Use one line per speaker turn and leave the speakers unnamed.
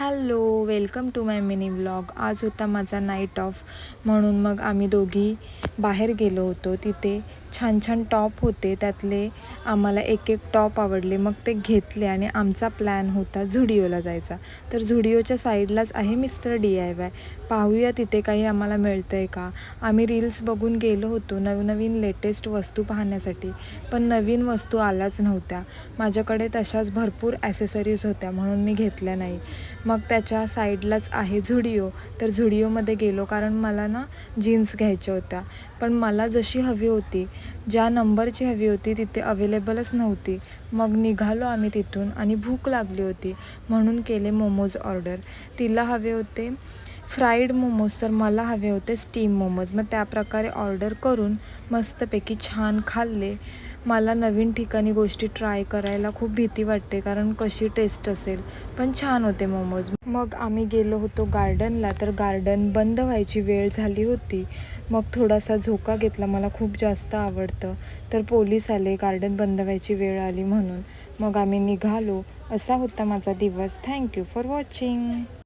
Hello, welcome to my mini vlog. आज होता माझा नाईट ऑफ, म्हणून मग आम्ही दोघी बाहेर गेलो होतो. तिथे छान छान टॉप होते, त्यातले आम्हाला एक एक टॉप आवडले. मग ते घेतले आणि आमचा प्लॅन होता झुडिओला जायचा. तर झुडिओच्या साईडलाच आहे मिस्टर DIY. पाहूया तिथे काही आम्हाला मिळतं आहे का. आम्ही रील्स बघून गेलो होतो नवनवीन लेटेस्ट वस्तू पाहण्यासाठी, पण नवीन वस्तू आल्याच नव्हत्या. माझ्याकडे तशाच भरपूर ॲसेसरीज होत्या, म्हणून मी घेतल्या नाही. मग त्याच्या साईडलाच आहे झुडिओ. तर झुडिओमध्ये गेलो, कारण मला ना जीन्स घ्यायच्या होत्या. पण मला जशी हवी होती, ज्या नंबरची हवी होती, तिथे अवेलेबलच नव्हती. मग निघालो आम्ही तिथून आणि भूक लागली होती, म्हणून केले मोमोज ऑर्डर. तिला हवे होते फ्राईड मोमोज, तर मला हवे होते स्टीम मोमोज. मग त्याप्रकारे ऑर्डर करून मस्तपैकी छान खाल्ले. मला नवीन ठिकाणी गोष्टी ट्राय करायला खूप भीती वाटते, कारण कशी टेस्ट असेल, पण छान होते मोमोज. मग आम्ही गेलो होतो गार्डनला, तर गार्डन बंद व्हायची वेळ झाली होती. मग थोडासा झोका घेतला, मला खूप जास्त आवडतं. तर पोलीस आले, गार्डन बंद व्हायची वेळ आली म्हणून. मग आम्ही निघालो. असा होता माझा दिवस. Thank you for watching.